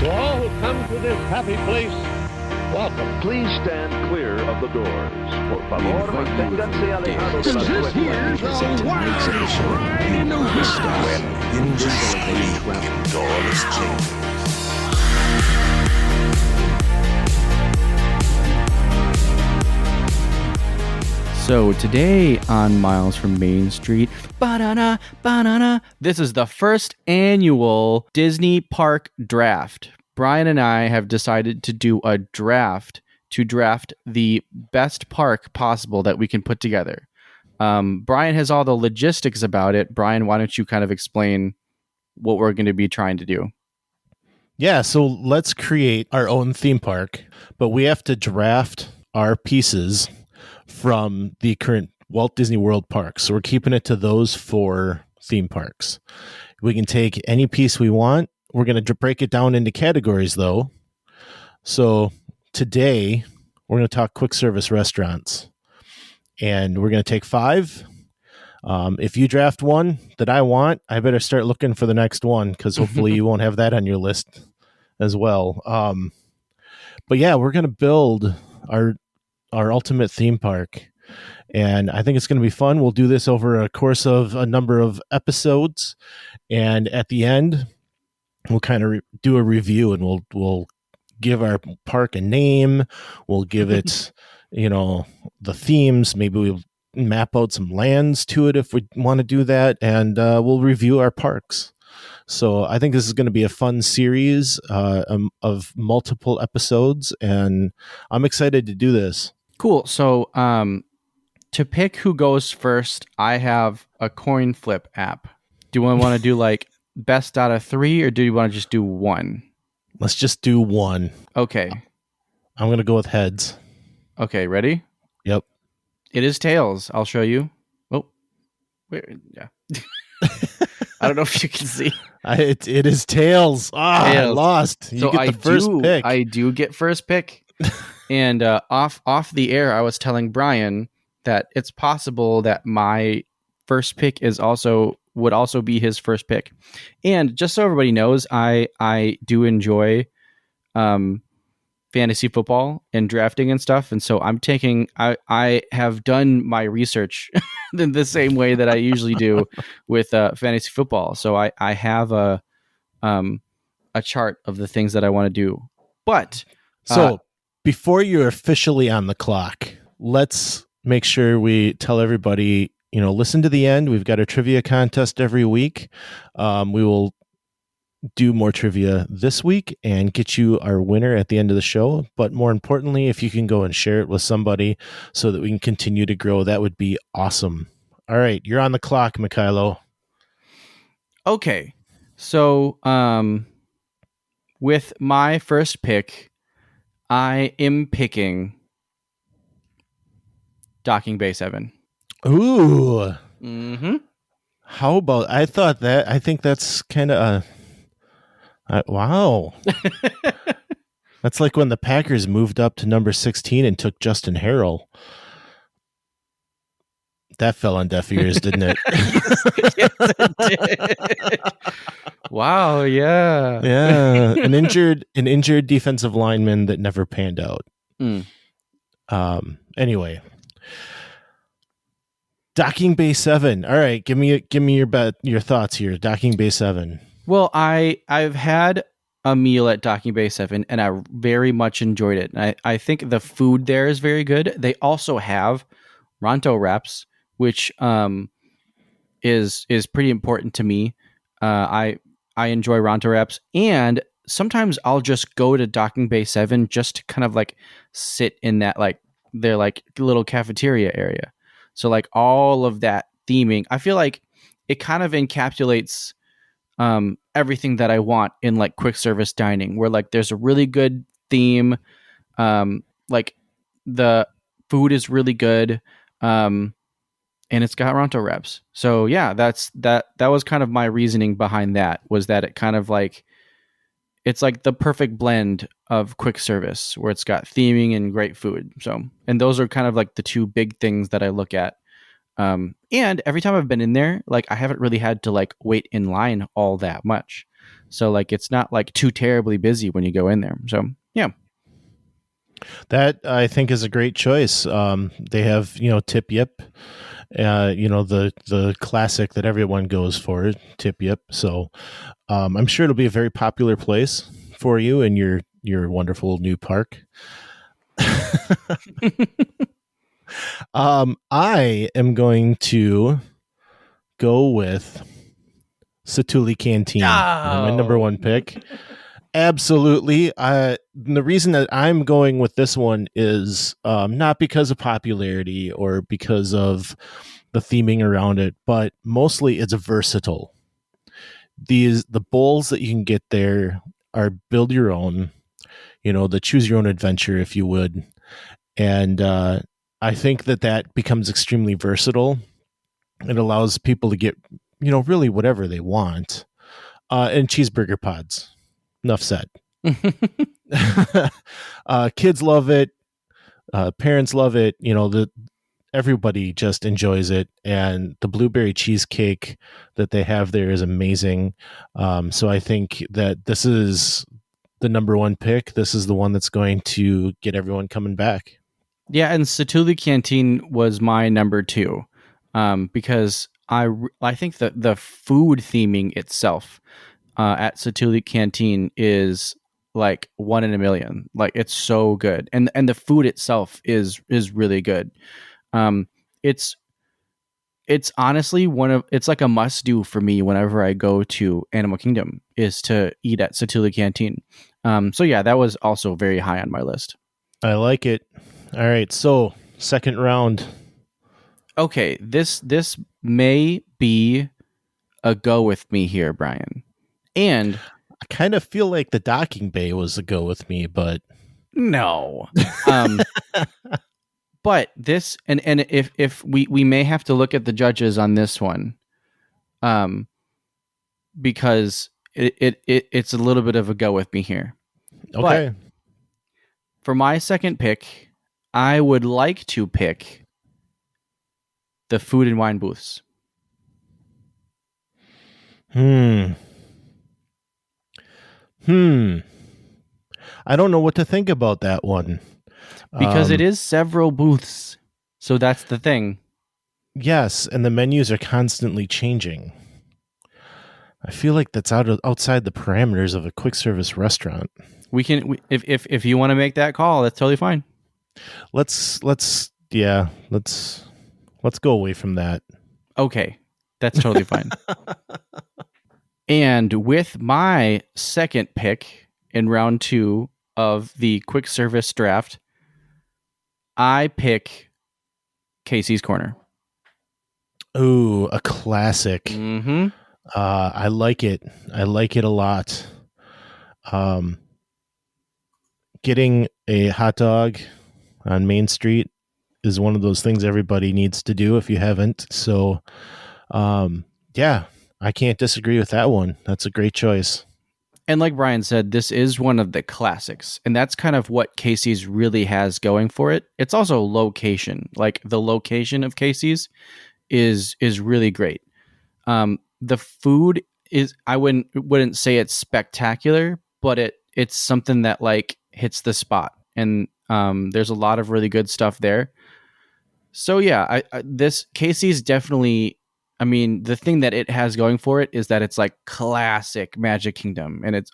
To all who come to this happy place, welcome. Please stand clear of the doors. Por favor, manténganse alejados de las This here's puertas. a wild ride in the woods. So today on Miles from Main Street, banana, banana, this is the first annual Disney Park Draft. Brian and I have decided to do a draft to draft the best park possible that we can put together. Brian has all the logistics about it. Brian, why don't you kind of explain what we're going to be trying to do? Yeah, so let's create our own theme park, but we have to draft our pieces from the current Walt Disney World parks. So we're keeping it to those 4 theme parks. We can take any piece we want. We're going to break it down into categories, though. So today, we're going to talk quick service restaurants. And we're going to take 5. If you draft one that I want, I better start looking for the next one, because hopefully you won't have that on your list as well. But yeah, we're going to build our ultimate theme park, and I think it's going to be fun. We'll do this over a course of a number of episodes, and at the end we'll kind of do a review, and we'll give our park a name. We'll give it the themes. Maybe we'll map out some lands to it if we want to do that, and we'll review our parks. So I think this is going to be a fun series of multiple episodes, and I'm excited to do this. Cool. So to pick who goes first, I have a coin flip app. Do you want to do like best out of 3, or do you want to just do 1? Let's just do 1. Okay. I'm going to go with heads. Okay, ready? Yep. It is tails. I'll show you. Oh, wait, yeah. I don't know if you can see. It is tails. Tails. I lost. You get the first pick. I do get first pick. And off the air, I was telling Brian that it's possible that my first pick would also be his first pick. And just so everybody knows, I do enjoy fantasy football and drafting and stuff, and so I have done my research in the same way that I usually do with fantasy football. So I have a chart of the things that I want to do. But before you're officially on the clock, let's make sure we tell everybody, listen to the end. We've got a trivia contest every week. We will do more trivia this week and get you our winner at the end of the show. But more importantly, if you can go and share it with somebody so that we can continue to grow, that would be awesome. All right, you're on the clock, Mykhailo. Okay. So with my first pick, I am picking Docking Bay 7. Ooh. Mm-hmm. How about, I think that's kind of wow. That's like when the Packers moved up to number 16 and took Justin Harrell. That fell on deaf ears, didn't it? Yes, it did. Wow, yeah. Yeah, an injured defensive lineman that never panned out. Anyway, Docking Bay 7. All right, give me your thoughts here. Docking Bay 7. Well, I've had a meal at Docking Bay 7, and I very much enjoyed it. And I think the food there is very good. They also have Ronto wraps, which is pretty important to me. I enjoy Ronto wraps, and sometimes I'll just go to Docking Bay 7 just to kind of like sit in that their little cafeteria area. So like all of that theming, I feel like it kind of encapsulates everything that I want in like quick service dining, where like there's a really good theme, like the food is really good, and it's got Ronto wraps. So yeah, that was kind of my reasoning behind that, was that it kind of like, it's like the perfect blend of quick service where it's got theming and great food. So, and those are kind of like the 2 big things that I look at. And every time I've been in there, like I haven't really had to like wait in line all that much. So like it's not like too terribly busy when you go in there. So yeah. That I think is a great choice. They have, Tip Yip, the classic that everyone goes for, Tip Yip. So I'm sure it'll be a very popular place for you in your wonderful new park. I am going to go with Satuli Canteen. My number one pick. Absolutely. The reason that I'm going with this one is not because of popularity or because of the theming around it, but mostly it's versatile. The bowls that you can get there are build your own, the choose your own adventure, if you would. And I think that becomes extremely versatile. It allows people to get, really whatever they want. And cheeseburger pods. Enough said. Kids love it. Parents love it. Everybody just enjoys it. And the blueberry cheesecake that they have there is amazing. So I think that this is the number one pick. This is the one that's going to get everyone coming back. Yeah, and Satuli Canteen was my number 2, because I think that the food theming itself at Satuli Canteen is like 1 in a million. Like it's so good, and the food itself is really good. It's honestly it's like a must do for me whenever I go to Animal Kingdom is to eat at Satuli Canteen. So yeah, that was also very high on my list. I like it. All right, so second round. Okay, this may be a go with me here, Brian. And I kind of feel like the docking bay was a go with me, but no. But this and if we may have to look at the judges on this one, because it's a little bit of a go with me here. Okay. But for my second pick, I would like to pick the food and wine booths. I don't know what to think about that one. Because it is several booths. So that's the thing. Yes, and the menus are constantly changing. I feel like that's outside the parameters of a quick service restaurant. If you want to make that call, that's totally fine. Let's go away from that. Okay, that's totally fine. And with my second pick in round 2 of the quick service draft, I pick Casey's Corner. Ooh, a classic. Mm-hmm. I like it. I like it a lot. Getting a hot dog on Main Street is one of those things everybody needs to do if you haven't. So, yeah, I can't disagree with that one. That's a great choice. And like Brian said, this is one of the classics. And that's kind of what Casey's really has going for it. It's also location. Like the location of Casey's is really great. The food is, I wouldn't say it's spectacular, but it's something that like hits the spot. And there's a lot of really good stuff there. So yeah, this Casey's definitely, I mean, the thing that it has going for it is that it's like classic Magic Kingdom. And it's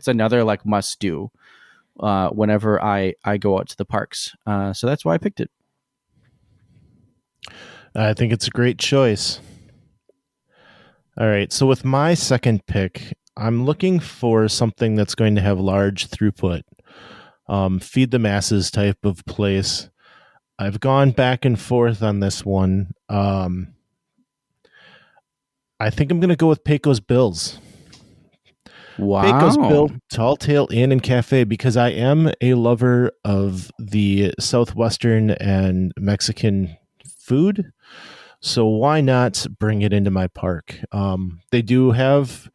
another like must do whenever I go out to the parks. So that's why I picked it. I think it's a great choice. All right. So with my second pick, I'm looking for something that's going to have large throughput, feed the masses type of place. I've gone back and forth on this one. I think I'm going to go with Pecos Bills. Wow. Pecos Bill, Tall Tale Inn and Cafe, because I am a lover of the Southwestern and Mexican food. So why not bring it into my park? They do have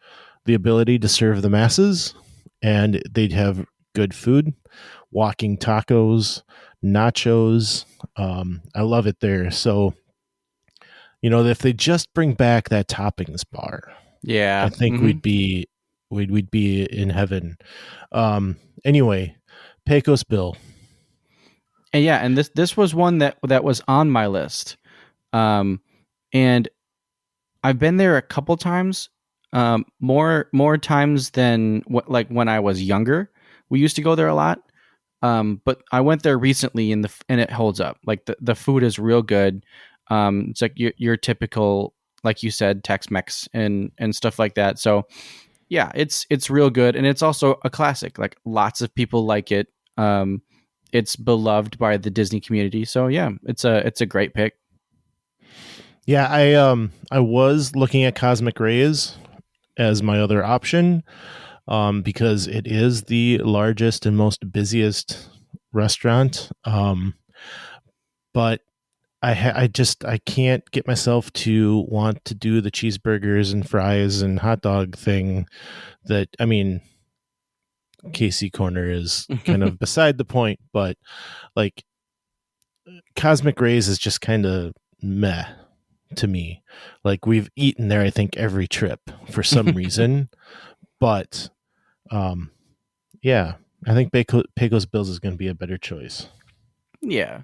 the ability to serve the masses, and they'd have good food, walking tacos, nachos. I love it there. So, if they just bring back that toppings bar, yeah, I think we'd be we'd be in heaven. Anyway, Pecos Bill. And yeah, and this was one that was on my list. And I've been there a couple times, more times than like when I was younger. We used to go there a lot. But I went there recently and it holds up. Like the food is real good. It's like your typical, like you said, Tex-Mex and stuff like that. So yeah, it's real good, and it's also a classic. Like lots of people like it. It's beloved by the Disney community. So yeah, it's a great pick. Yeah, I was looking at Cosmic Rays as my other option, because it is the largest and most busiest restaurant. But I can't get myself to want to do the cheeseburgers and fries and hot dog thing. That, I mean, KC Corner is kind of beside the point, but like Cosmic Rays is just kind of meh to me. Like we've eaten there, I think, every trip for some reason, but yeah, I think Pecos Bills is going to be a better choice. Yeah.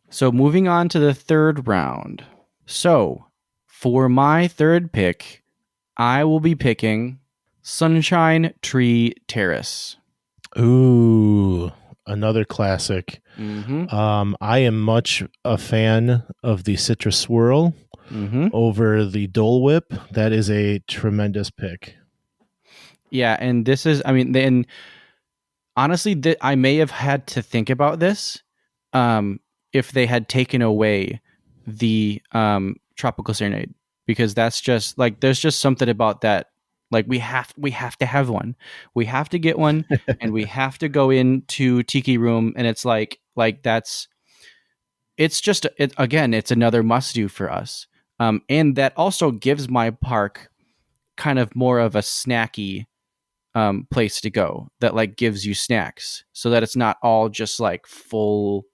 So moving on to the third round. So for my third pick, I will be picking Sunshine Tree Terrace. Ooh, another classic. Mm-hmm. I am much a fan of the Citrus Swirl over the Dole Whip. That is a tremendous pick. Yeah, and this is, I mean, then honestly, I may have had to think about this if they had taken away the Tropical Serenade, because that's just like, there's just something about that. Like we have to have one. We have to get one, and we have to go into Tiki Room, and it's like that's. It's just again, it's another must do for us, and that also gives my park kind of more of a snacky place to go. That like gives you snacks, so that it's not all just like full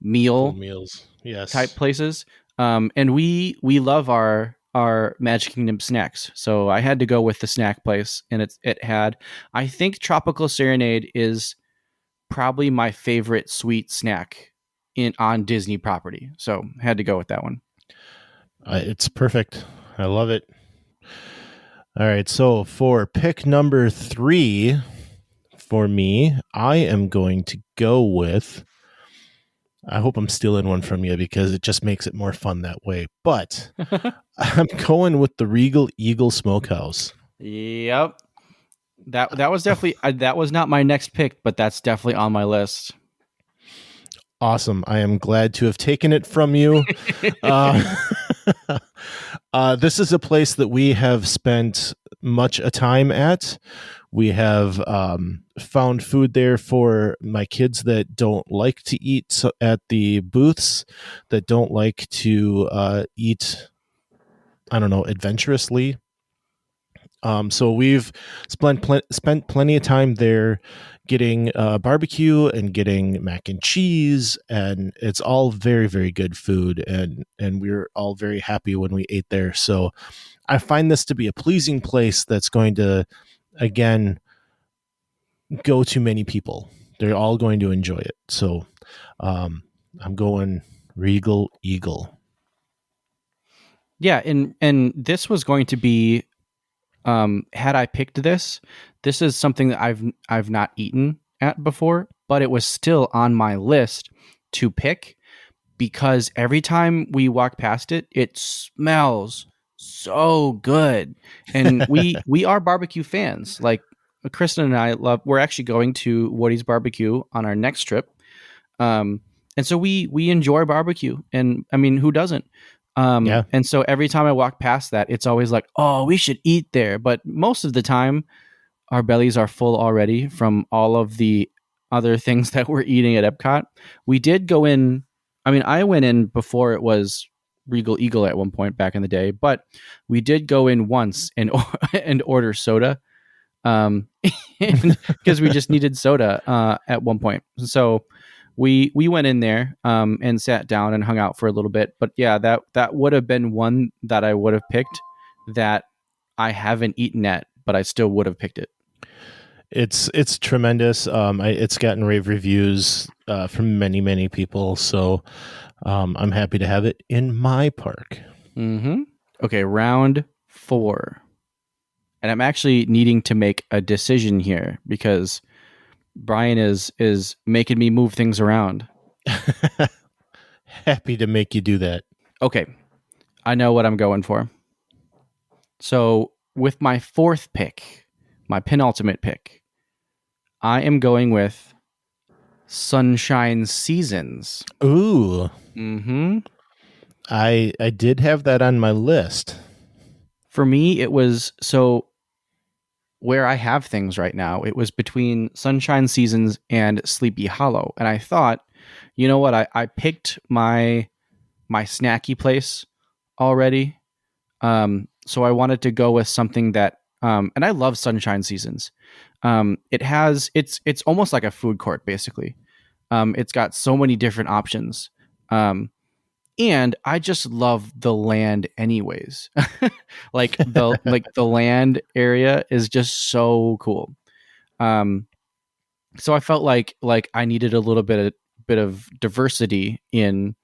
meals, yes, type places. And we love our Magic Kingdom snacks, so I had to go with the snack place, and it had, I think Tropical Serenade is probably my favorite sweet snack on Disney property, so I had to go with that one. It's perfect. I love it. All right, so for pick number 3 for me, I am going to go with, I hope I'm stealing one from you because it just makes it more fun that way, but I'm going with the Regal Eagle Smokehouse. Yep. That was definitely that was not my next pick, but that's definitely on my list. Awesome. I am glad to have taken it from you. This is a place that we have spent much a time at. We have found food there for my kids that don't like to eat at the booths, that don't like to eat, I don't know, adventurously. So we've spent plenty of time there getting barbecue and getting mac and cheese, and it's all very, very good food, and we're all very happy when we ate there. So I find this to be a pleasing place that's going to, again, go to many people. They're all going to enjoy it. So I'm going Regal Eagle. Yeah, and this was going to be, had I picked this is something that I've not eaten at before, but it was still on my list to pick because every time we walk past it, it smells so good. And we are barbecue fans. Like Kristen and I we're actually going to Woody's Barbecue on our next trip. And so we enjoy barbecue, and I mean, who doesn't? Yeah. And so every time I walk past that, it's always like, oh, we should eat there. But most of the time, our bellies are full already from all of the other things that we're eating at Epcot. We did go in. I mean, I went in before it was Regal Eagle at one point back in the day, but we did go in once and order soda, because we just needed soda at one point. So we went in there and sat down and hung out for a little bit. But yeah, that would have been one that I would have picked that I haven't eaten at but I still would have picked it. It's tremendous. It's gotten rave reviews from many people, so I'm happy to have it in my park. Mm-hmm. Okay, round 4. And I'm actually needing to make a decision here because Brian is making me move things around. Happy to make you do that. Okay, I know what I'm going for. So with my 4th pick, my penultimate pick, I am going with Sunshine Seasons. Ooh. Mm-hmm. I did have that on my list. For me, it was so where I have things right now, it was between Sunshine Seasons and Sleepy Hollow. And I thought, you know what? I picked my snacky place already. So I wanted to go with something that, and I love Sunshine Seasons. It's almost like a food court, basically. It's got so many different options. And I just love the land anyways. like the land area is just so cool. So I felt like I needed a little bit of diversity in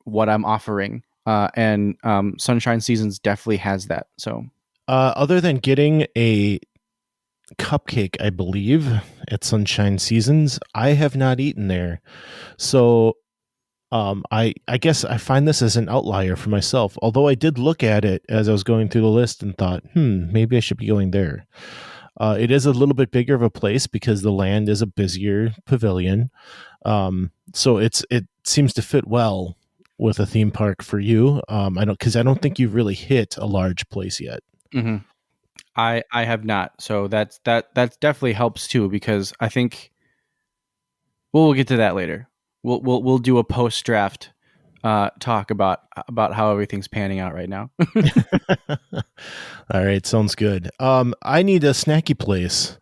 what I'm offering. And Sunshine Seasons definitely has that. So other than getting a cupcake, I believe, at Sunshine Seasons, I have not eaten there. So I guess I find this as an outlier for myself, although I did look at it as I was going through the list and thought, maybe I should be going there. It is a little bit bigger of a place because the land is a busier pavilion. So it seems to fit well with a theme park for you. I don't think you've really hit a large place yet. Mm-hmm. I have not. So that definitely helps too, because I think we'll get to that later. We'll do a post draft talk about how everything's panning out right now. All right, sounds good. I need a snacky place,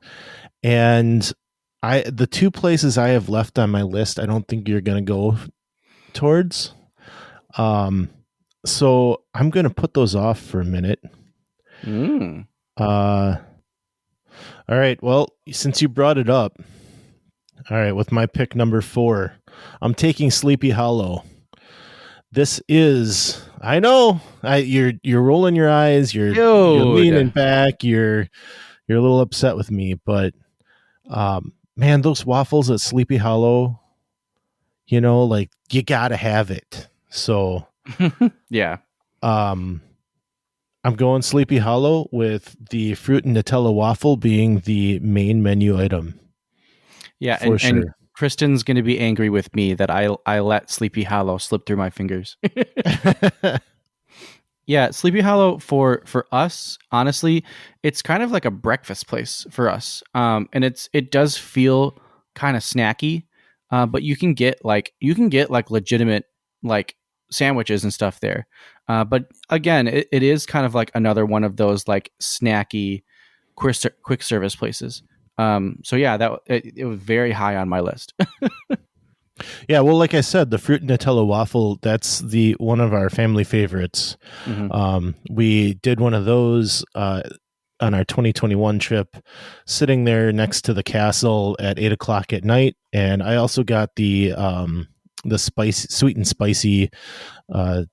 and the 2 places I have left on my list, I don't think you're going to go towards. So I'm going to put those off for a minute. All right. Well, since you brought it up, all right, with my pick number 4, I'm taking Sleepy Hollow. This is, I know, you're rolling your eyes, you're leaning back, you're a little upset with me, but man, those waffles at Sleepy Hollow, like you gotta have it. So yeah, I'm going Sleepy Hollow with the fruit and Nutella waffle being the main menu item. Yeah, for sure. And Kristen's going to be angry with me that I let Sleepy Hollow slip through my fingers. Yeah, Sleepy Hollow for us, honestly, it's kind of like a breakfast place for us. And it does feel kind of snacky, but you can get legitimate like sandwiches and stuff there. But again, it is kind of like another one of those like snacky quick service places. So yeah, it was very high on my list. Yeah, well, like I said, the fruit and Nutella waffle, that's one of our family favorites. Mm-hmm. We did one of those on our 2021 trip, sitting there next to the castle at 8:00 at night. And I also got the sweet and spicy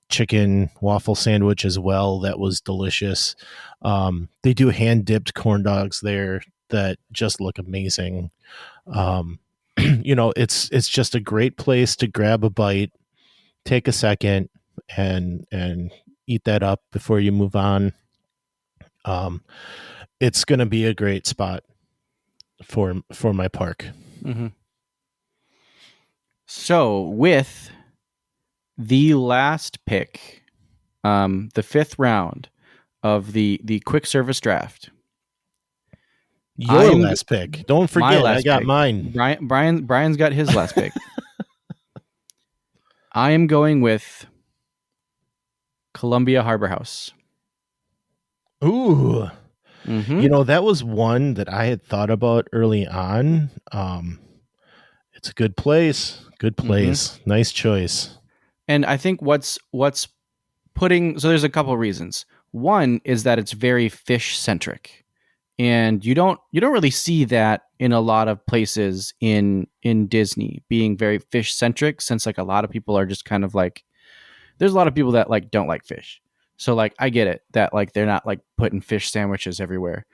chicken waffle sandwich as well. That was delicious. They do hand dipped corn dogs there that just look amazing. It's just a great place to grab a bite, take a second, and eat that up before you move on. It's going to be a great spot for my park. Mm-hmm. So with the last pick, the 5th round of the quick service draft. Your last pick. Don't forget, I got pick. mine. Brian's got his last pick. I am going with Columbia Harbor House. Ooh. Mm-hmm. That was one that I had thought about early on. It's a good place. Good place. Mm-hmm. Nice choice. And I think what's putting, so there's a couple reasons. One is that it's very fish centric. And you don't really see that in a lot of places in Disney, being very fish centric, since like a lot of people are just kind of like, there's a lot of people that like don't like fish. So like I get it that like they're not like putting fish sandwiches everywhere.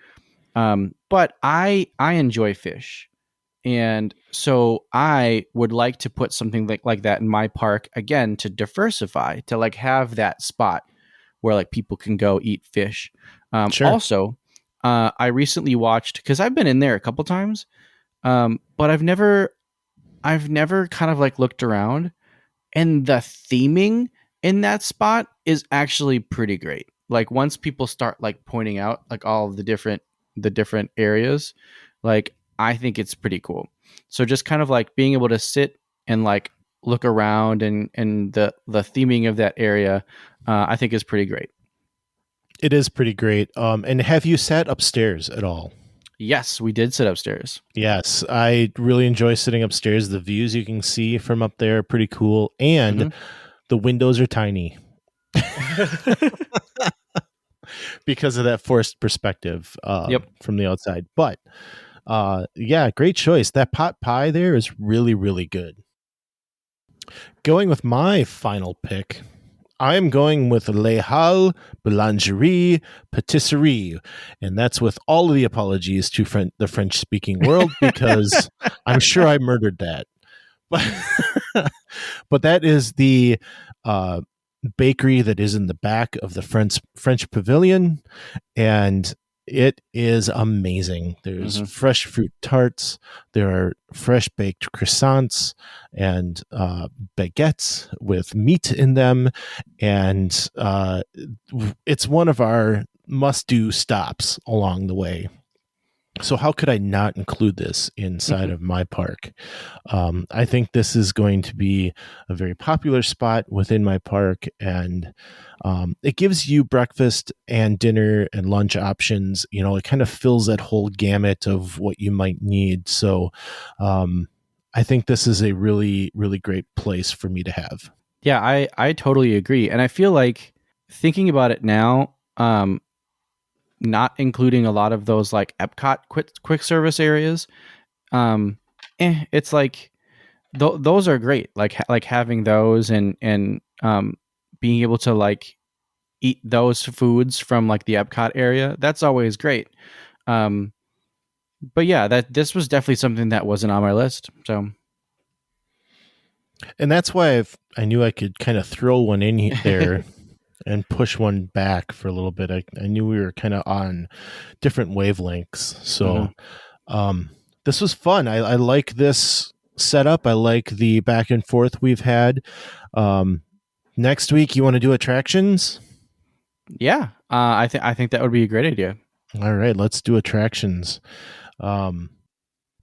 But I enjoy fish. And so I would like to put something like that in my park again, to diversify, to like have that spot where like people can go eat fish. Sure. Also, I recently watched, because I've been in there a couple times, but I've never kind of like looked around, and the theming in that spot is actually pretty great. Like once people start like pointing out like all of the different areas, like I think it's pretty cool. So just kind of like being able to sit and like look around and the theming of that area, I think is pretty great. It is pretty great. And have you sat upstairs at all? Yes, we did sit upstairs. Yes, I really enjoy sitting upstairs. The views you can see from up there are pretty cool, and the windows are tiny because of that forced perspective from the outside. But yeah, great choice. That pot pie there is really, really good. Going with my final pick, I am going with Les Halles Boulangerie Patisserie, and that's with all of the apologies to the French-speaking world, because I'm sure I murdered that. But that is the bakery that is in the back of the French Pavilion, and it is amazing. There's fresh fruit tarts, there are fresh baked croissants and baguettes with meat in them, and it's one of our must-do stops along the way. So how could I not include this inside of my park? I think this is going to be a very popular spot within my park, and it gives you breakfast and dinner and lunch options. You know, it kind of fills that whole gamut of what you might need. So I think this is a really, really great place for me to have. Yeah, I totally agree. And I feel like, thinking about it now, not including a lot of those like Epcot quick service areas, it's like those are great. Like having those and being able to like eat those foods from like the Epcot area, that's always great. But yeah, this was definitely something that wasn't on my list. So, and that's why I knew I could kind of throw one in there. And push one back for a little bit. I knew we were kind of on different wavelengths. So this was fun. I like this setup. I like the back and forth we've had. Next week, you want to do attractions? Yeah, I think that would be a great idea. All right, let's do attractions.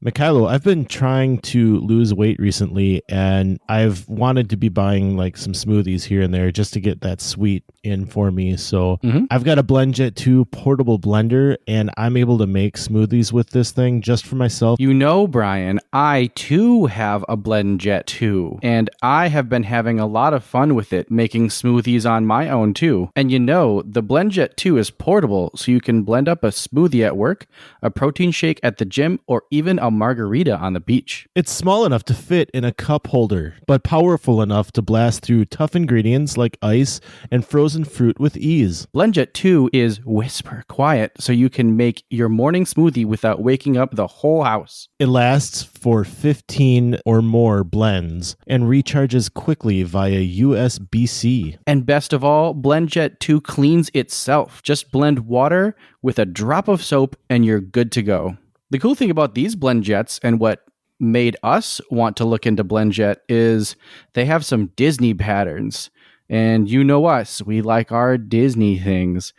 Mykhailo, I've been trying to lose weight recently, and I've wanted to be buying like some smoothies here and there just to get that sweet in for me. So I've got a BlendJet 2 portable blender, and I'm able to make smoothies with this thing just for myself. You know, Brian, I too have a BlendJet 2, and I have been having a lot of fun with it, making smoothies on my own too. And you know, the BlendJet 2 is portable, so you can blend up a smoothie at work, a protein shake at the gym, or even a margarita on the beach. It's small enough to fit in a cup holder, but powerful enough to blast through tough ingredients like ice and frozen fruit with ease. BlendJet 2 is whisper quiet, so you can make your morning smoothie without waking up the whole house. It lasts for 15 or more blends and recharges quickly via USB-C. And best of all, BlendJet 2 cleans itself. Just blend water with a drop of soap and you're good to go. The cool thing about these BlendJets, and what made us want to look into BlendJet, is they have some Disney patterns. And you know us, we like our Disney things.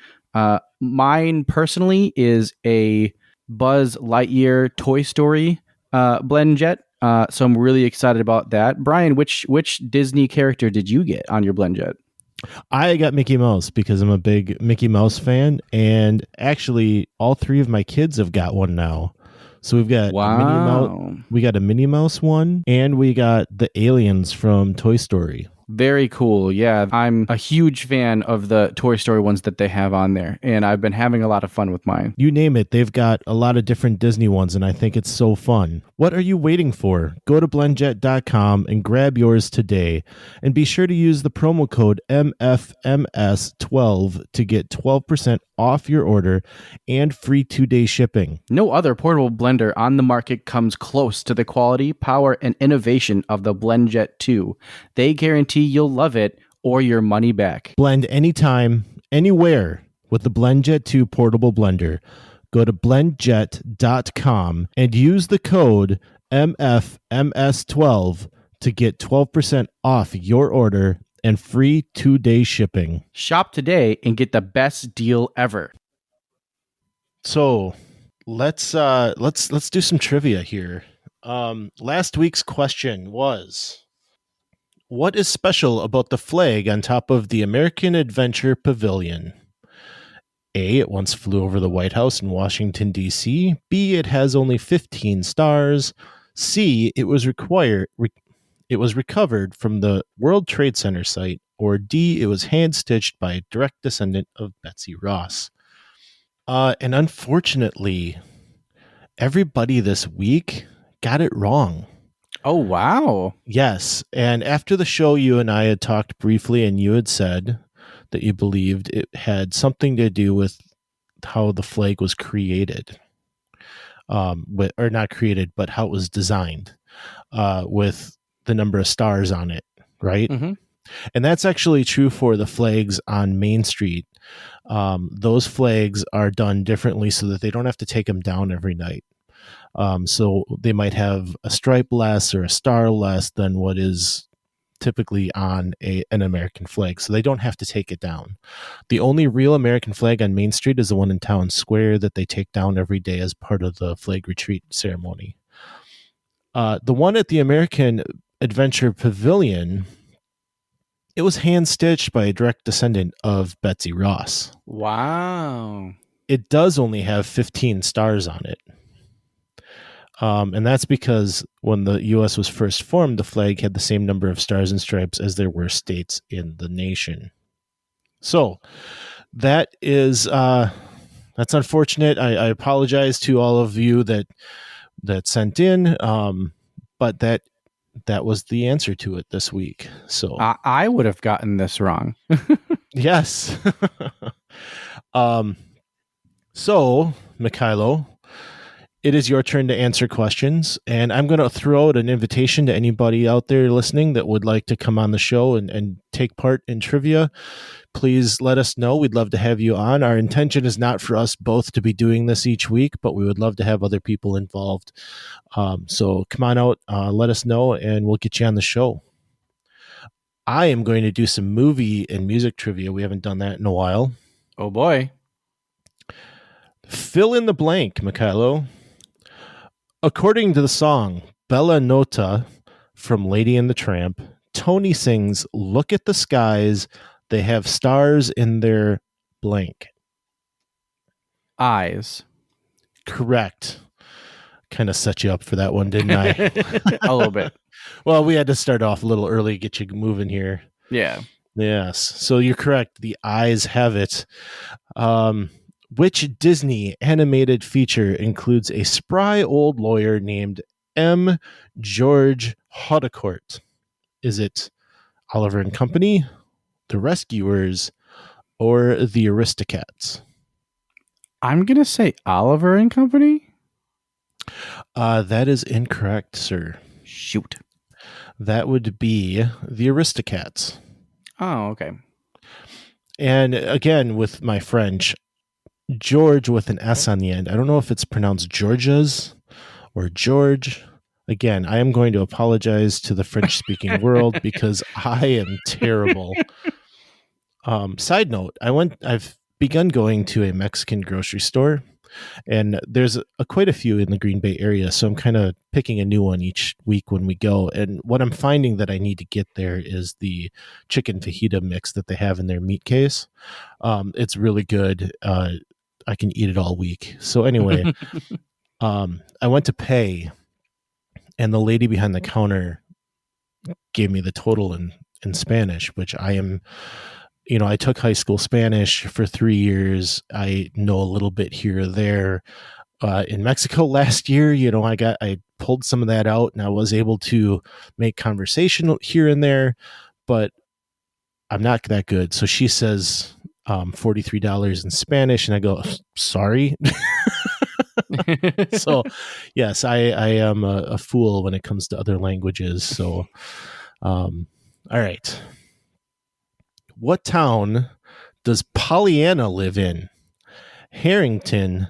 Mine personally is a Buzz Lightyear Toy Story BlendJet. So I'm really excited about that. Brian, which Disney character did you get on your BlendJet? I got Mickey Mouse because I'm a big Mickey Mouse fan, and actually all three of my kids have got one now. So we've got we got a Minnie Mouse one, and we got the aliens from Toy Story. Very cool. Yeah, I'm a huge fan of the Toy Story ones that they have on there, and I've been having a lot of fun with mine. You name it, they've got a lot of different Disney ones, and I think it's so fun. What are you waiting for? Go to blendjet.com and grab yours today. And be sure to use the promo code MFMS12 to get 12% off your order and free 2-day shipping. No other portable blender on the market comes close to the quality, power, and innovation of the BlendJet 2. They guarantee you'll love it or your money back. Blend anytime, anywhere with the BlendJet 2 portable blender. Go to blendjet.com and use the code MFMS12 to get 12% off your order and free 2-day shipping. Shop today and get the best deal ever. So let's do some trivia here. Last week's question was, what is special about the flag on top of the American Adventure Pavilion? A, it once flew over the White House in Washington, D.C. B, it has only 15 stars. C, it was recovered from the World Trade Center site. Or D, it was hand-stitched by a direct descendant of Betsy Ross. And unfortunately, everybody this week got it wrong. Oh, wow. Yes. And after the show, you and I had talked briefly, and you had said that you believed it had something to do with how the flag was created. Or not created, but how it was designed, with the number of stars on it, right? Mm-hmm. And that's actually true for the flags on Main Street. Those flags are done differently so that they don't have to take them down every night. So they might have a stripe less or a star less than what is typically on an American flag. So they don't have to take it down. The only real American flag on Main Street is the one in Town Square that they take down every day as part of the flag retreat ceremony. The one at the American Adventure Pavilion, it was hand-stitched by a direct descendant of Betsy Ross. Wow. It does only have 15 stars on it. And that's because when the U.S. was first formed, the flag had the same number of stars and stripes as there were states in the nation. So that is that's unfortunate. I apologize to all of you that sent in, but that was the answer to it this week. So I would have gotten this wrong. yes. So Mykhailo, it is your turn to answer questions, and I'm going to throw out an invitation to anybody out there listening that would like to come on the show and take part in trivia. Please let us know. We'd love to have you on. Our intention is not for us both to be doing this each week, but we would love to have other people involved. So come on out, let us know, and we'll get you on the show. I am going to do some movie and music trivia. We haven't done that in a while. Oh, boy. Fill in the blank, Mykhailo. According to the song Bella Nota from Lady and the Tramp, Tony sings, "Look at the skies, they have stars in their blank." Eyes. Correct. Kind of set you up for that one, didn't I? A little bit. Well, we had to start off a little early, get you moving here. Yeah. Yes. So you're correct. The eyes have it. Which Disney animated feature includes a spry old lawyer named M. George Hautecourt? Is it Oliver and Company, The Rescuers, or The Aristocats? I'm going to say Oliver and Company. That is incorrect, sir. Shoot. That would be The Aristocats. Oh, okay. And again, with my French, George with an S on the end. I don't know if it's pronounced Georgia's or George. Again, I am going to apologize to the French-speaking world because I am terrible. Side note, I've begun going to a Mexican grocery store, and there's quite a few in the Green Bay area, so I'm kind of picking a new one each week when we go. And what I'm finding that I need to get there is the chicken fajita mix that they have in their meat case. It's really good. I can eat it all week. So anyway, I went to pay, and the lady behind the counter gave me the total, and in Spanish, which I am, I took high school Spanish for 3 years. I know a little bit here or there. In Mexico last year, I pulled some of that out and I was able to make conversation here and there, but I'm not that good. So she says $43 in Spanish, and I go, sorry. So yes, I am a fool when it comes to other languages. So, all right. What town does Pollyanna live in? Harrington,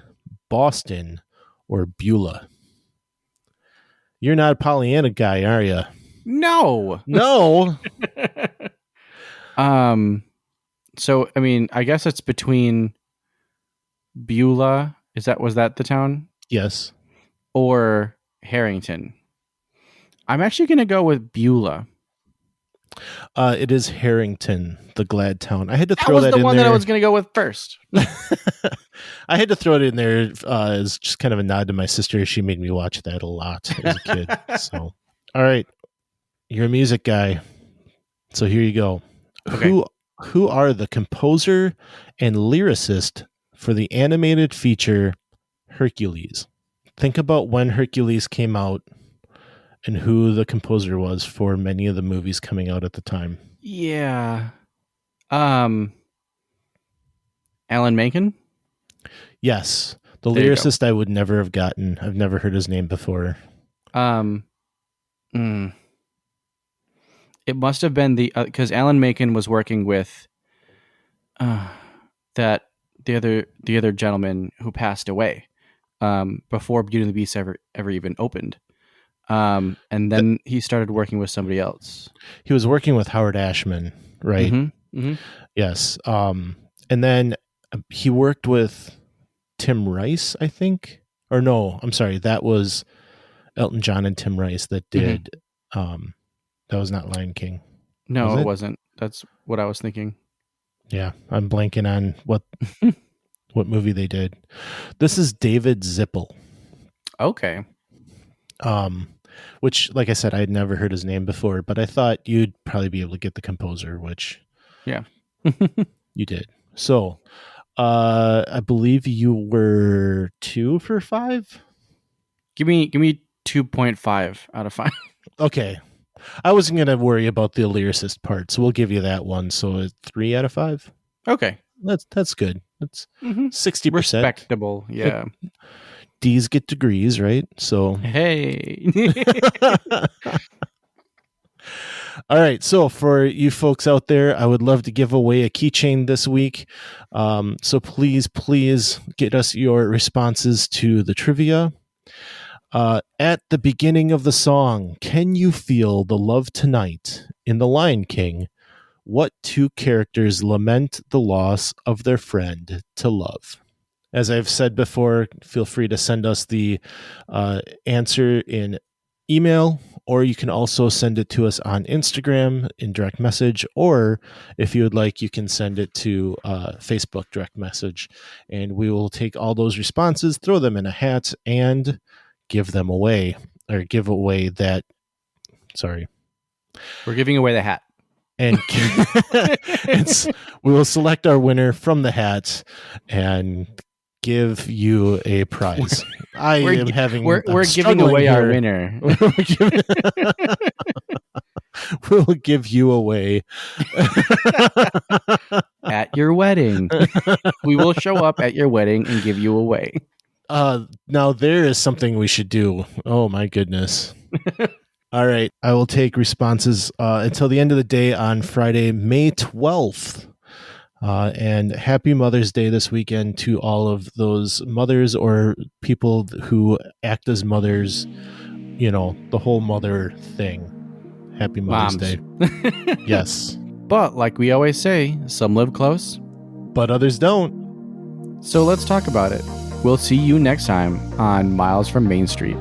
Boston, or Beulah? You're not a Pollyanna guy, are you? No. So, I mean, I guess it's between Beulah. Was that the town? Yes. Or Harrington. I'm actually going to go with Beulah. It is Harrington, the glad town. I had to throw that that in there. That was the one that I was going to go with first. I had to throw it in there as just kind of a nod to my sister. She made me watch that a lot as a kid. So, all right. You're a music guy. So here you go. Okay. Who are the composer and lyricist for the animated feature Hercules? Think about when Hercules came out and who the composer was for many of the movies coming out at the time. Yeah. Alan Menken? Yes. The lyricist I would never have gotten. I've never heard his name before. It must have been because Alan Menken was working with the other gentleman who passed away before Beauty and the Beast ever even opened. And then he started working with somebody else. He was working with Howard Ashman, right? Mm-hmm. Mm-hmm. Yes. And then he worked with Tim Rice, I think. Or no, I'm sorry. That was Elton John and Tim Rice that did. That was not Lion King. No, it wasn't. That's what I was thinking. Yeah, I'm blanking on what movie they did. This is David Zippel. Okay. Which, like I said, I had never heard his name before, but I thought you'd probably be able to get the composer, which yeah, you did. So, I believe you were 2 for 5. Give me 2.5 out of 5. Okay. I wasn't going to worry about the lyricist part, so we'll give you that one. So it's 3 out of 5. Okay. That's good. That's 60%. Respectable, yeah. D's get degrees, right? So hey. All right. So for you folks out there, I would love to give away a keychain this week. So please get us your responses to the trivia. At the beginning of the song, "Can You Feel the Love Tonight" in The Lion King, what 2 characters lament the loss of their friend to love? As I've said before, feel free to send us the answer in email, or you can also send it to us on Instagram in direct message, or if you would like, you can send it to Facebook direct message, and we will take all those responses, throw them in a hat, and give them away, or give away that. Sorry. We're giving away the hat. And we will select our winner from the hat and give you a prize. We're giving away our winner. We'll give you away at your wedding. We will show up at your wedding and give you away. Now there is something we should do. Oh my goodness. All right. I will take responses until the end of the day on Friday, May 12th. And happy Mother's Day this weekend to all of those mothers or people who act as mothers, the whole mother thing. Happy Mother's Day. Yes. But like we always say, some live close, but others don't. So let's talk about it. We'll see you next time on Miles from Main Street.